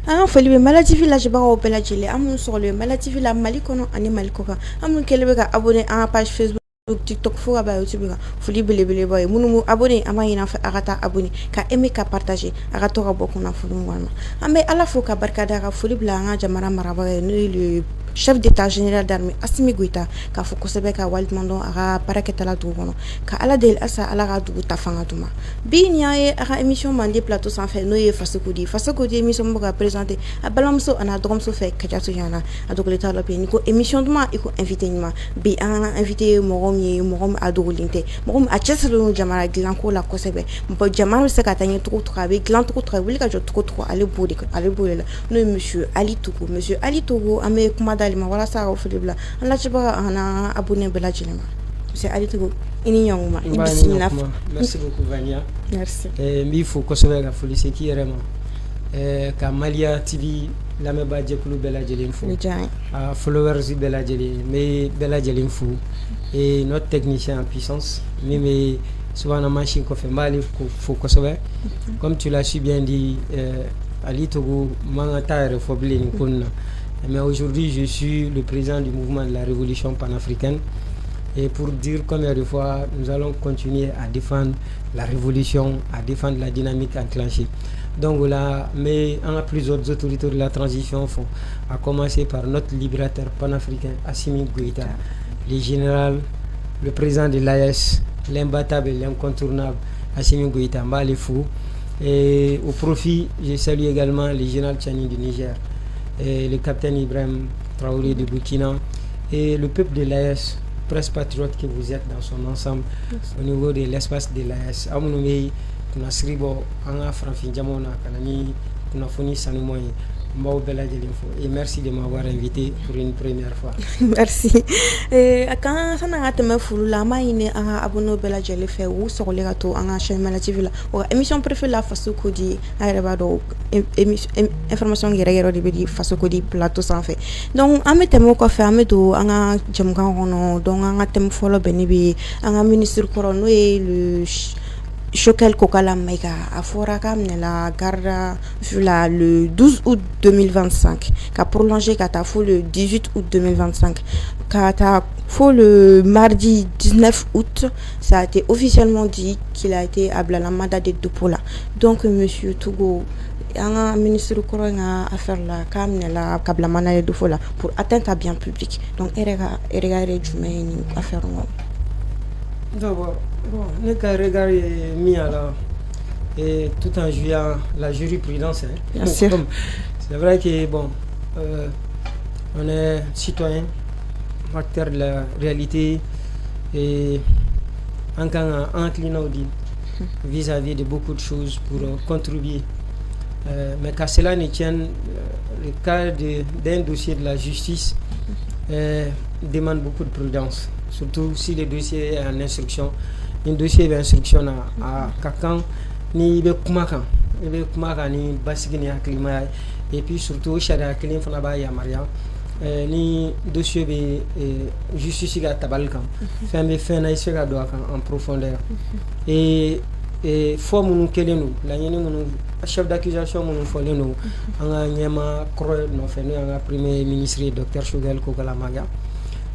An foli be Mala TV lajɛbagaw bɛɛ lajɛlen an minnu sɔgɔlen Mala TV la Mali kɔnɔ ani Mali kɔ kan an minnu kɛlen bɛ ka abonné an ka page Facebook TikTok fo ka ba YouTube kan foli belebeleba ye minnu m'u abonné an b'a ɲini an fɛ a ka taa abonné ka aimer ka partager a ka to ka bɔ kunnafoni walima an bɛ Ala fo ka barikada ka foli bila an ka jamana marabaga ye n'o ye le chef d'état général d'armée Assimi Goïta k'a fɔ kosɛbɛ ka waliɲuman dɔn a ka baarakɛtala dugu kɔnɔ ka Ala deli asa Ala ka dugu ta fanga d'u ma bi ni y'a ye a ka émission Mande plateau sanfɛ n'o ye Fasokodi Fasokodi émission bɛ ka présenter a balimamuso a n'a dɔgɔmuso fɛ Kadiatou Diarra a dogolen la bi ni ko émission duman i ko invité ɲuman bi an ka invité ye mɔgɔ min ye mɔgɔ min a dogolen tɛ mɔgɔ min a cɛsirilen don jamana dilanko la kosɛbɛ jamana bɛ se ka taa ɲɛ cogo cogo a bɛ dilan cogo cogo a bɛ wuli ka jɔ cogo cogo ale b'o de la n'o ye monsieur Ali Togo an bɛ kuma d'ale ma walasa ka foli bila an lajɛbaga an n'an ka abonné bɛɛ lajɛlen ma monsieur Ali Togo i ni ɲankuma i bisimila. Merci beaucoup Vania. Merci. N b'i fo kosɛbɛ ka foli se k'i yɛrɛ ma ka Maliya TV lamɛnbaa jɛkulu bɛɛ lajɛlen fo a followers bɛɛ lajɛlen n bɛ bɛɛ lajɛlen fo et notre technicien en puissance min bɛ subahana mansin kɔfɛ n b'ale fo kosɛbɛ comme tu l'as si bien dit Ali Togo man ka taa yɛrɛ fɔ bilen nin ko nin na mais aujourd'hui je suis le président du mouvement de la révolution panafricaine et pour dire combien de fois nous allons continuer à défendre la révolution, à défendre la dynamique enclenchée. Donc là, mais on a plusieurs autorités de la transition, à commencer par notre libérateur panafricain Assimi Goïta, le général, le président de l'AES, l'imbattable et l'incontournable Assimi Goïta, Mbale Fou. Et au profit, je salue également le général Tchani du Niger, et le capitaine Ibrahim Traoré de Burkina et le peuple de l'AES, presse patriote que vous êtes dans son ensemble au niveau de l'espace de l'AES. Amunumi kuna sribo anga franfin jamona kanani kuna foni sanumoy mbaw bela jelinfo et merci de m'avoir invité pour une première fois. Merci. Quand ça n'a pas été fou la maine anga abono bela jelifé ou sur les gâteaux anga chaîne Mala TV la émission préférée la Fasokodi arebado information guerrière de bedi Fasokodi plateau sans fait. Donc ame temo ko fe ame do anga jamga hono donc anga tem folo benibi anga ministre korono et le Choquel Kokala Maïga a Foraka la garde le 12 août 2025 qui a prolongé le 18 août 2025 le mardi 19 août ça a été officiellement dit qu'il a été à la mandat de Dupola. Donc monsieur Togo un ministre Koronga a faire la kamnela kabla mandat de Dupola pour atteinte à bien public. Donc erega jumaine à faire d'abord bon, ne qu'à regarder mis à la et tout en jouant la jurisprudence. Bien sûr. C'est vrai que bon, on est citoyen, acteur de la réalité et en inclinant vis-à-vis de beaucoup de choses pour contribuer. Mais qu'à cela ne tienne, le cas d'un dossier de la justice demande beaucoup de prudence. Surtout si le dossier est en instruction, un dossier d'instruction à Kakan, ni Bekumakan, ni Basigini Aklima, et puis surtout Shada Aklin Fanaba Yamaria, ni dossier de justice à Tabalkan, fait mes fins en profondeur. Et forme nous kelenu, la chef d'accusation nous follow nous, en a Nyama Kroy, nous fait un premier ministre, Dr. Choguel Kogalamaga.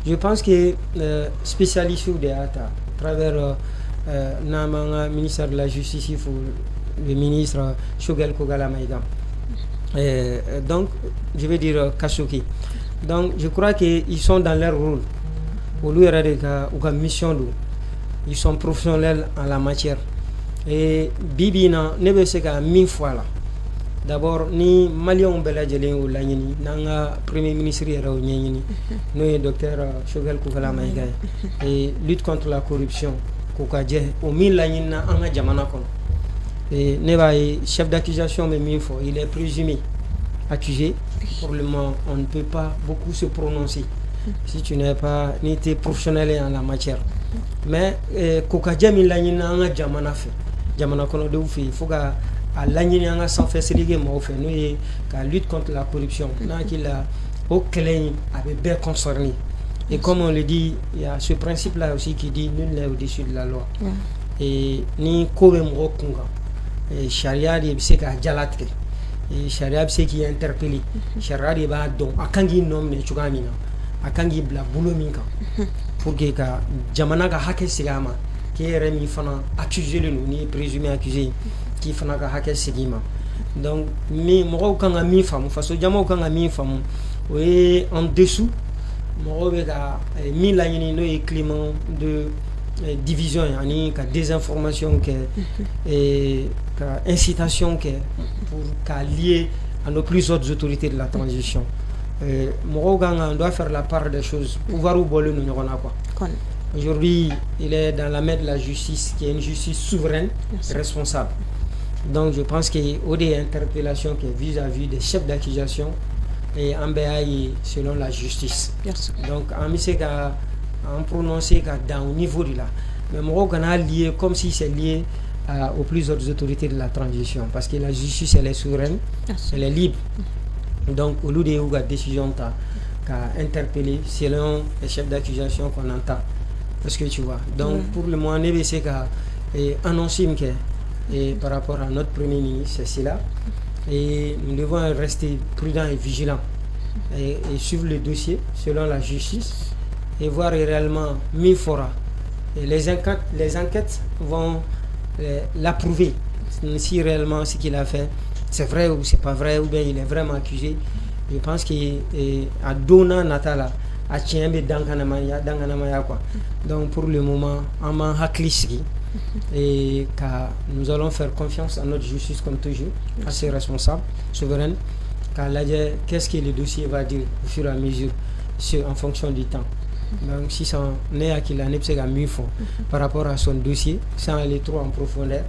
Je pense que spécialiste de à travers le ministère de la Justice, le ministre Choguel Kogala Maïga. Donc, je vais dire Kashoki. Donc, je crois qu'ils sont dans leur rôle. Au lieu de mission, ils sont professionnels en la matière. Et Bibina, ne veut se qu'à 1000 fois là. D'abord, ni Malion Beladjelin ou Lagni, Nanga Premier ministre Raouniani, nous docteur Choguel Koukala Maïga, et lutte contre la corruption, Koukadje, au 1000 Lagnina, Anga Jamanakon. Et Neva chef d'accusation, mais 1000 fois, il est présumé accusé. Pour le moment, on ne peut pas beaucoup se prononcer si tu n'es pas ni été professionnel en la matière. Mais Koukadje, 1000 Lagnina, Anga Jamanafe, Jamanakon de Oufi, il faut que à l'année sans faire ce que nous fait nous la lutte contre la corruption qu'il a au clé avec bien concerné et comme on le dit il y a ce principe là aussi qui dit nul n'est au-dessus de la loi et ni kowe mro kunga et charia di c'est qu'à jalatre et charia c'est qui est interpellé charia de ba don akangi nom ne chugamina akangi bla bulo min kan pour que ka jamana ka hake sigama qui est remis fana accusé le ni présumé accusé qui fana ka hake sigima donc mi mo kan ga mi famu faso jamo kan ga mi famu oui en dessous mo be ka mi la ni no climat de division yani ka désinformation que et ka incitation que pour ka lier à nos plus hautes autorités de la transition on doit faire la part des choses pouvoir ou bolo nous quoi. Aujourd'hui il est dans la main de la justice qui est une justice souveraine responsable, donc je pense qu'au des interpellations qui vis-à-vis des chefs d'accusation et en BAI selon la justice. Donc en miseka en prononcer dans au niveau de là mais moi on a lié comme si c'est lié aux plus hautes autorités de la transition parce que la justice elle est souveraine, elle est libre, donc au lieu de la décision qu'a interpellé selon les chefs d'accusation qu'on entend parce que tu vois donc pour le moment c'est qu'a annoncé que par rapport à notre premier ministre c'est cela et nous devons rester prudents et vigilants et suivre le dossier selon la justice et voir réellement mi fora et les enquêtes vont l'approuver si réellement ce qu'il a fait c'est vrai ou c'est pas vrai ou bien il est vraiment accusé. Je pense qu'à Dona Natala à Tiembe Danganamaya quoi. Donc pour le moment en Hakliski et nous allons faire confiance à notre justice comme toujours, assez responsable, souveraine, car là qu'est-ce que le dossier va dire au fur et à mesure en fonction du temps. Donc si ça n'est à qu'il a mieux fond par rapport à son dossier sans aller trop en profondeur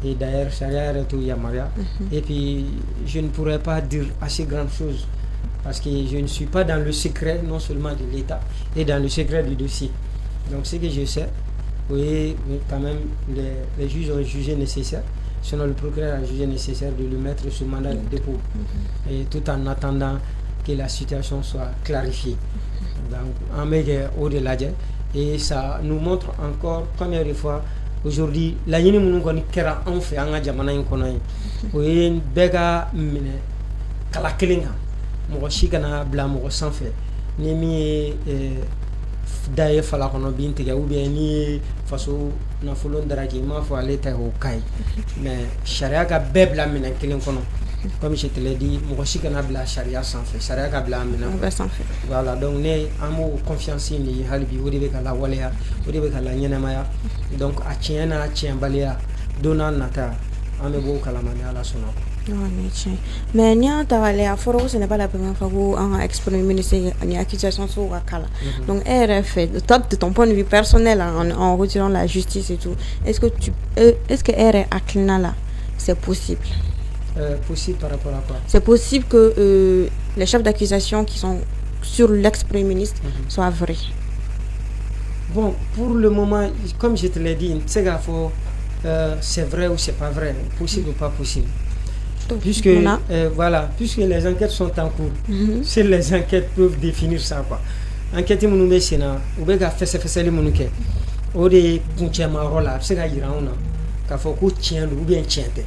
et d'ailleurs Sharia tout Yamaria et puis je ne pourrais pas dire assez grandes choses parce que je ne suis pas dans le secret non seulement de l'État et dans le secret du dossier. Donc ce que je sais, oui quand même les juges ont jugé nécessaire, sinon le procureur a jugé nécessaire de le mettre sous mandat de dépôt et tout en attendant que la situation soit clarifiée. Donc en méga au-delà et ça nous montre encore première fois aujourd'hui la yini munu ko ni kera en fait en jamana en kono oui bega mine kala kelinga mo shikana bla mo sans fait ni mi daye fala kono binte ga ou bien ni faso na fulon daraki ma fo aleta ho kai mais sharia ga bebla mine kelin kono comme je te l'ai dit mo shikana bla sharia sans fait sharia ga bla mine sans fait voilà donc ne amo confiance ni halbi o de kala waleya o de kala nyenamaya donc a tiena balia dona nata ame bo kala mani ala sono. Mais nia tawale a foro ce n'est pas la première fois où un ex-premier ministre a une accusation sur Wakala. Donc RF, de ton point de vue personnel en retirant la justice et tout, est-ce que RF Aklina là c'est possible? Possible par rapport à quoi? C'est possible que les chefs d'accusation qui sont sur l'ex-premier ministre soient vrais. Bon, pour le moment, comme je te l'ai dit, c'est vrai ou c'est pas vrai, possible ou pas possible. Puisque puisque les enquêtes sont en cours, si les enquêtes peuvent définir ça quoi. Enquête mon numé sena, ou bega fesse les monuke. O de kunchema rola, c'est ga yirauna. Ka foko tien ou bien tiente.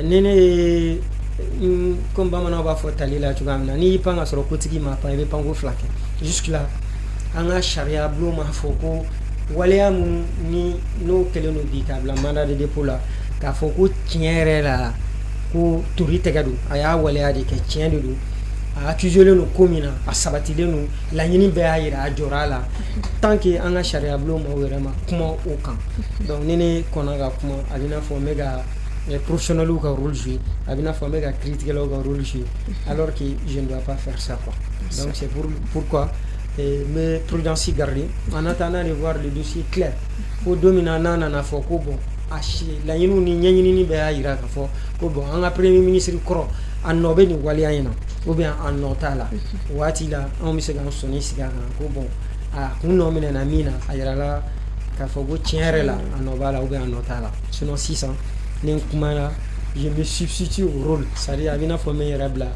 Nene comme bamana ba fo talila tugamna ni panga soro kotiki ma pa be pango flaque. Jusque là, anga charia blo ma foko waleya ni no keleno di kabla mandat de dépôt là, ka foko tienre la ko turi tegadu aya waleya de ke tien de do a accusé le commune a sabatile no la nyini be ayira a jorala tant que anga charia blo ma werema kuma au camp donc nene konaga kuma alina fo mega professionnel ou ka rôle jouer abina fo mega critique le ka rôle jouer alors que je ne dois pas faire ça quoi. Donc c'est pourquoi mais prudence garder en attendant de voir le dossier clair pour dominer nana fo ko bon achi la yinu ni nyanyini ni be ayira ka fo ko bon en premier ministre kro an nobe ni walia yina ou bien en notala wati la on mi se gan soni siga ko bon a kuno mena na mina ayira la ka fo go tiere la en nobala ou bien en notala sinon 600 ni kumana je me substitue au rôle c'est-à-dire abina fo me rebla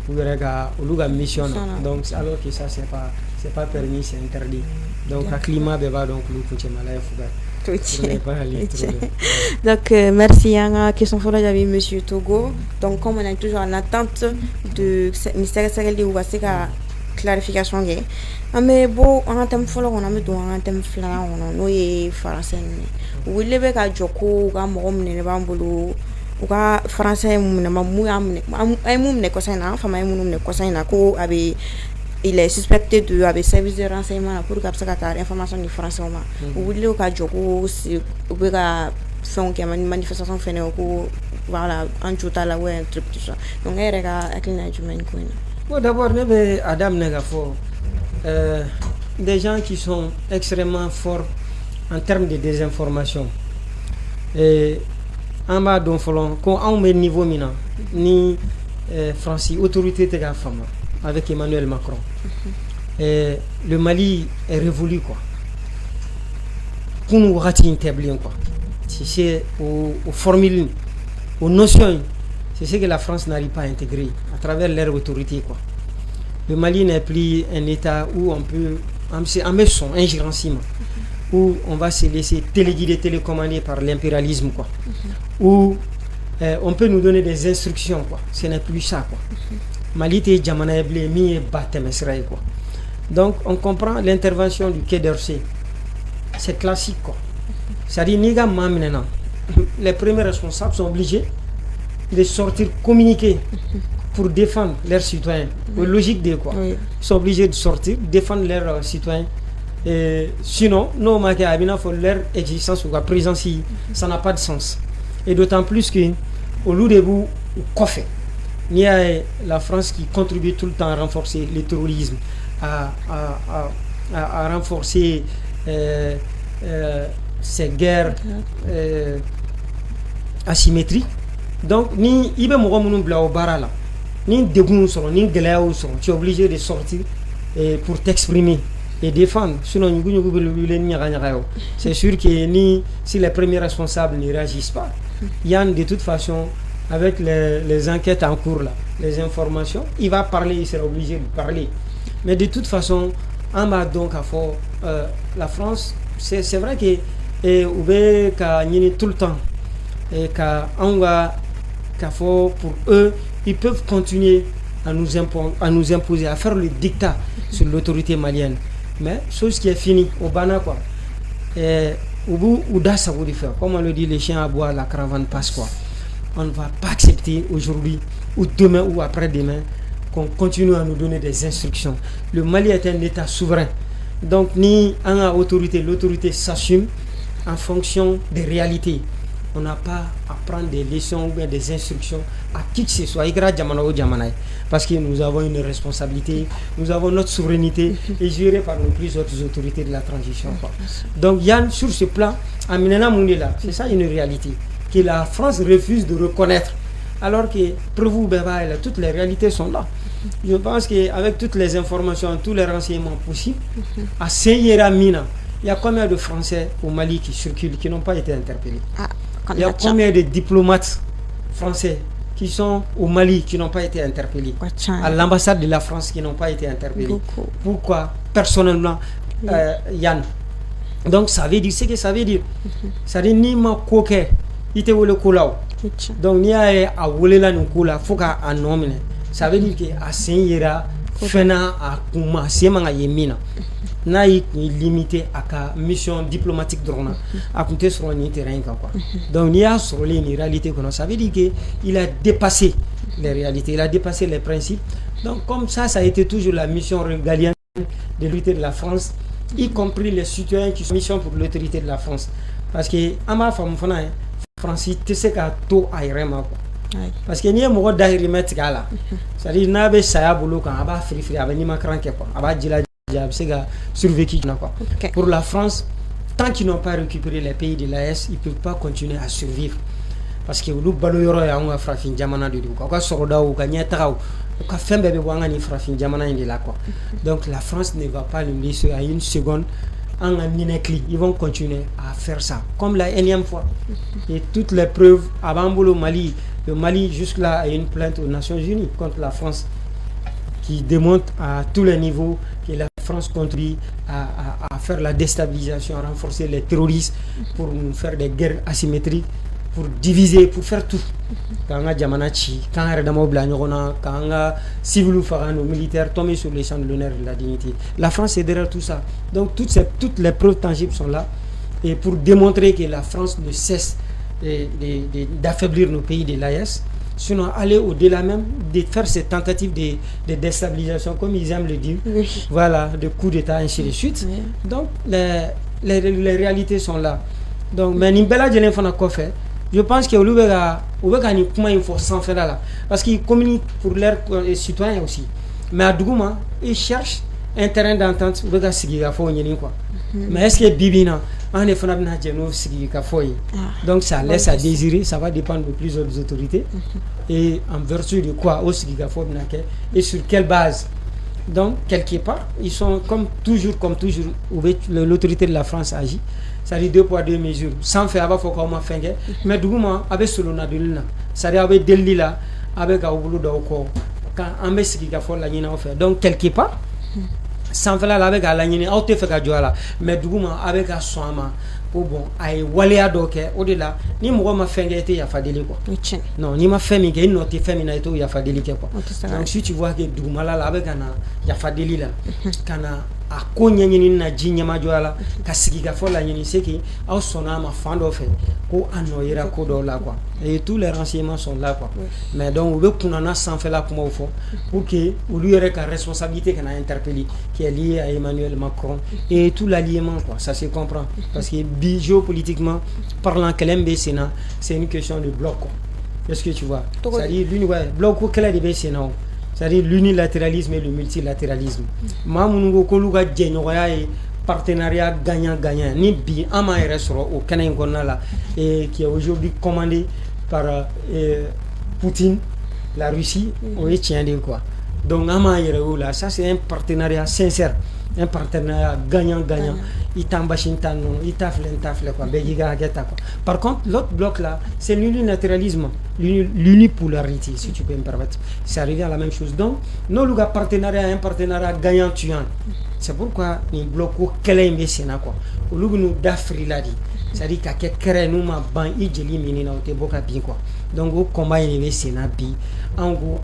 ou rega oluga mission donc alors que ça c'est pas permis, c'est interdit. Donc le climat beba donc le coûte malaya fuga pas aller trop loin. Donc, merci. Yanga, question pour j'avais Monsieur Togo. Donc, comme on est toujours en attente de ministère de ou la clarification, mais bon, on a un thème follow, on a mis un thème flan, on a français. Ou il est à Joko, ou à Morom, ne va bolo, ou à français, il est suspecté de avoir service de renseignement pour capter la information du français. Ou il est à Joko, ou à faire une manifestation finale, ou voilà, un total ou un truc tout ça. Donc, il y a bon, d'abord, Adam Negafo, des gens qui sont extrêmement forts en termes de désinformation. Et en bas d'un folon, quand on met niveau mina, ni Francis, autorité de la femme, avec Emmanuel Macron. Et le Mali est révolu, quoi. Pour nous rater quoi. C'est aux formules, aux notions, c'est ce que la France n'arrive pas à intégrer à travers leur autorité, quoi. Le Mali n'est plus un État où on peut, en mettre un ingérencement, où on va se laisser téléguider, télécommander par l'impérialisme, quoi. Où on peut nous donner des instructions, quoi. Ce n'est plus ça, quoi. Mali te jamana blé mi batem Israël, quoi. Donc on comprend l'intervention du Quai d'Orsay. C'est classique, quoi. C'est-à-dire les premiers responsables sont obligés de sortir communiquer pour défendre leurs citoyens. Logique de quoi. Ils sont obligés de sortir, défendre leurs citoyens. Et sinon, non, leur existence ou leur présence, ça n'a pas de sens. Et d'autant plus que au lieu de vous, il y a la France qui contribue tout le temps à renforcer le terrorisme, à renforcer ces guerres asymétriques. Donc, ni ibe mo mo bla o barala ni degun soro ni gelao soro, tu es obligé de sortir pour t'exprimer et défendre. Sinon c'est sûr que ni si les premiers responsables ne réagissent pas, Yann de toute façon avec les enquêtes en cours là, les informations, il va parler, il sera obligé de parler. Mais de toute façon, on va donc à fort la France, c'est vrai que tout le temps et pour eux, ils peuvent continuer à nous imposer, à faire le dictat sur l'autorité malienne. Mais chose qui est finie, au Bana quoi. Et au bout, ça vous faire. Comme on le dit, les chiens à boire, la caravane passe quoi. On ne va pas accepter aujourd'hui, ou demain, ou après-demain, qu'on continue à nous donner des instructions. Le Mali est un État souverain. Donc, ni en autorité, l'autorité s'assume en fonction des réalités. On n'a pas à prendre des leçons ou bien des instructions à qui que ce soit. Parce que nous avons une responsabilité, nous avons notre souveraineté et gérée par nos plus hautes autorités de la transition. Donc Yann, sur ce plan, c'est ça une réalité que la France refuse de reconnaître. Alors que, pour vous, toutes les réalités sont là. Je pense qu'avec toutes les informations, tous les renseignements possibles, à Seyera Mina, il y a combien de Français au Mali qui circulent, qui n'ont pas été interpellés? Il y a combien de diplomates français qui sont au Mali, qui n'ont pas été interpellés? À l'ambassade de la France, qui n'ont pas été interpellés. Pourquoi? Personnellement, Yann. Donc ça veut dire ce que ça veut dire. Ça veut dire ni ma coquet, il te le colao. Donc ni a volé la nukola, faut qu'à nominer. Ça veut dire que à Seyera, Fena à Kuma, Semanga Yemina. Naïk limité à la mission diplomatique de Rona à compter sur un terrain quoi. Donc il y a sur les réalités qu'on a, ça veut dire qu'il a dépassé les réalités, il a dépassé les principes. Donc comme ça a été toujours la mission régalienne de l'autorité de la France, y compris les citoyens qui sont mission pour l'autorité de la France. Parce que à ma femme Francis tu sais qu'à tout aérement quoi. Parce que ni un mot d'aérimètre là, c'est-à-dire n'abe saya boulot quand aba free aba ni macranke quoi, aba dila survécu. Pour la France, tant qu'ils n'ont pas récupéré les pays de l'AES, ils ne peuvent pas continuer à survivre. Parce que nous baloyoro ya on frafin jamana de quoi soroda ou gagner tao ka fembe be wangani frafin jamana indi là quoi. Donc la France ne va pas le laisser à une seconde en inekli. Ils vont continuer à faire ça comme la énième fois. Et toutes les preuves avant le Mali jusque là a une plainte aux Nations Unies contre la France qui démontre à tous les niveaux que la France contribue à faire la déstabilisation, à renforcer les terroristes pour nous faire des guerres asymétriques, pour diviser, pour faire tout. Quand on a Djamanachi, quand on a Redamo Blagnorona, quand on a civils nos militaires tombés sur les champs de l'honneur et de la dignité. La France est derrière tout ça. Donc toutes les preuves tangibles sont là. Et pour démontrer que la France ne cesse d'affaiblir nos pays de l'AES, sinon aller au-delà même de faire ces tentatives de déstabilisation, comme ils aiment le dire, voilà, de coups d'État, ainsi de suite. Donc les réalités sont là. Donc, mais Nimbela Djelen Fana Kofe, je pense que il faut s'en faire là. Parce qu'ils communiquent pour leurs citoyens aussi. Mais à Dougouma, ils cherchent un terrain d'entente. Mais est-ce que Bibina, on est donc ça laisse à désirer, ça va dépendre de plusieurs autorités. Et en vertu de quoi et sur quelle base. Donc, quelque part, ils sont comme toujours, l'autorité de la France agit. Ça dit 2 poids 2 mesures. Sans faire, il faut qu'on fasse. Mais du coup, avec Solona de l'Una, ça dit avec Delila, avec Aouboulou d'Oko, quand on met ce qu'il faut la Nina faire. Donc, quelque part, sans faire avec la Nina, on te fait la joie là. Mais du coup, avec la Soama, bon, aïe, Waléa doke, au-delà, ni moi ma fait été, il y a fait quoi. Non, ni ma famille, il y a fait il y a fait quoi. Donc, si tu vois que Doumala, avec un, il y a fait là, kana. A konya nyini na jinya majoala kasigika fola nyini seki au sona ma fando fait ko anoyira ko do là quoi et tous les renseignements sont là quoi mais donc on veut kunana sans faire là comment au fond pour que on lui aurait la responsabilité qu'on a interpellé qui est liée à Emmanuel Macron et tout l'alliement quoi ça se comprend parce que géopolitiquement parlant que Sénat c'est une question de bloc quoi est-ce que tu vois ça dit bloc ko kala de Sénat c'est-à-dire l'unilatéralisme et le multilatéralisme. Mamungo Koluga Djenoya et partenariat gagnant-gagnant. Ni bi ama resoro au Kenya et qui est aujourd'hui commandé par Poutine, la Russie, on est tient de quoi. Donc ama là, ça c'est un partenariat sincère, un partenariat gagnant-gagnant. Par contre, l'autre bloc là, c'est l'unilatéralisme, l'unipolarité, si tu peux me permettre. C'est arrivé à la même chose. Donc, nos partenariat, un partenariat gagnant-tuant. C'est pourquoi nous bloquons quel est Sénat quoi. Au lieu de nous d'Afrique là dit, c'est-à-dire qu'à quel nous ma ban idjeli minina au boka bien quoi. Donc au combat il est Sénat bi, en gros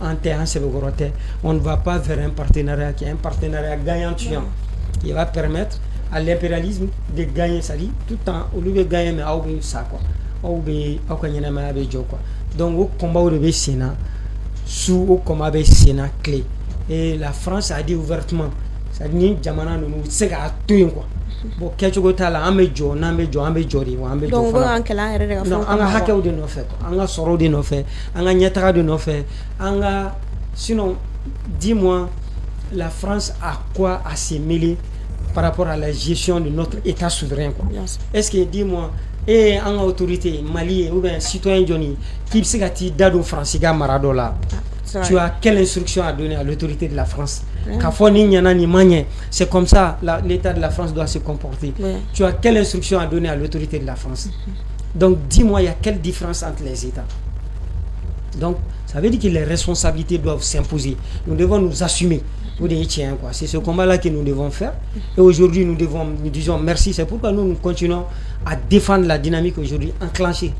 on ne va pas vers un partenariat qui est un partenariat gagnant-tuant. Qui va permettre à l'impérialisme de gagner ça dit tout le temps au lieu de gagner mais à ça quoi. Donc au combat au le Sénat sous au combat avec Sénat clé et la France a dit ouvertement ça dit jamana nous c'est à tout quoi. Bon quelque chose là amejo ri wa amejo donc on kala non on a hacké de no fait on a soro de no fait on a nyatara de no fait on a sinon dis-moi la France a quoi à se mêler par rapport à la gestion de notre état souverain quoi. Est-ce que dis-moi et en autorité Mali ou bien citoyen Johnny qui se gati dado France ga Maradola tu as quelle instruction à donner à l'autorité de la France c'est comme ça l'état de la France doit se comporter. Tu as quelle instruction à donner à l'autorité de la France? Donc dis-moi, il y a quelle différence entre les états? Donc ça veut dire que les responsabilités doivent s'imposer. Nous devons nous assumer. C'est ce combat-là que nous devons faire. Et aujourd'hui, nous disons merci. C'est pourquoi nous continuons à défendre la dynamique aujourd'hui enclenchée.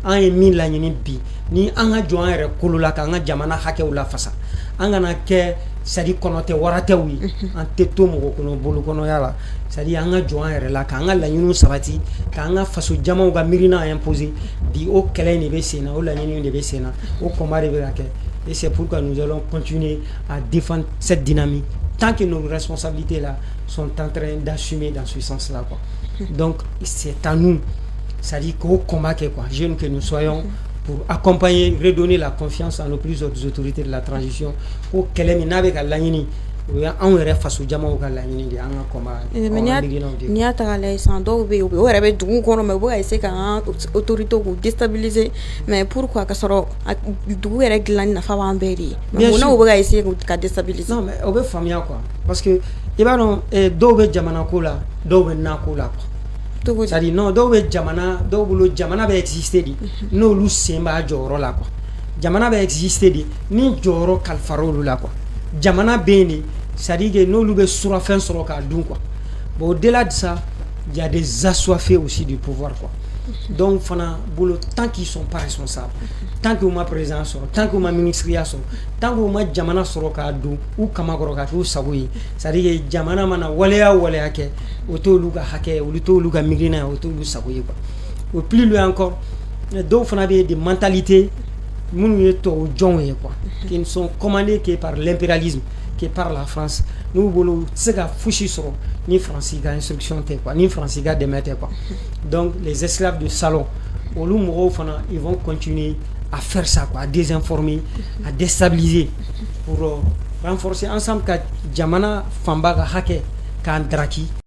En émis la bi ni anga joan re kulula ka nga jamana hake ula fasa. Anga na ke sadi konote warate wi en teto mo kono bolu kono yala. Sadi anga joan re la ka nga la nyunu sabati ka nga faso jama ga mirina imposer di o kele ne be sena o la nyunu ne be sena o komare be la ke. Et c'est pourquoi nous allons continuer à défendre cette dynamique tant que nos responsabilités là sont en train d'assumer dans ce sens-là quoi. Donc c'est à nous, ça dit qu'au combat quoi, jeunes que nous soyons pour accompagner, redonner la confiance à nos plus hautes autorités de la transition au kelemi n'avec à l'année. On aurait face au diamant au galani de anga combat. Ni a tagale sans dobe ou aurait dû qu'on me voit essayer qu'un autorité ou déstabiliser. Mais pourquoi que sera d'où est glane na fava amberi? Mais on a essayer qu'à déstabiliser. Non mais on veut famille quoi. Parce que il va non dobe jamana kola, dobe na kola. Ça dit non dobe jamana, dobe jamana va exister dit. No lu semba joro là quoi. Jamana va exister dit. Ni joro kalfaro là quoi. Jamana beni c'est-à-dire que nous le surafin sur ka dun quoi. Bon, au-delà de ça, il y a des assoiffés aussi du pouvoir quoi. Donc fana bolo tant qu'ils sont pas responsables, tant que ma présence tant que ma ministère tant que ma jamana soro ka dun ou kamakoro ka tu sagoyi, c'est-à-dire que jamana mana waleya ke otolu ka hake olu ka migrina otolu sagoyi quoi. Au plus loin encore, donc on a des mentalités qui ne sont commandées que par l'impérialisme, que par la France. Nous voulons se foucher sur ni France instruction quoi, ni France démettre quoi. Donc les esclaves de salon, ils vont continuer à faire ça quoi, à désinformer, à déstabiliser pour renforcer ensemble que Jamana Famba ka hake ka draki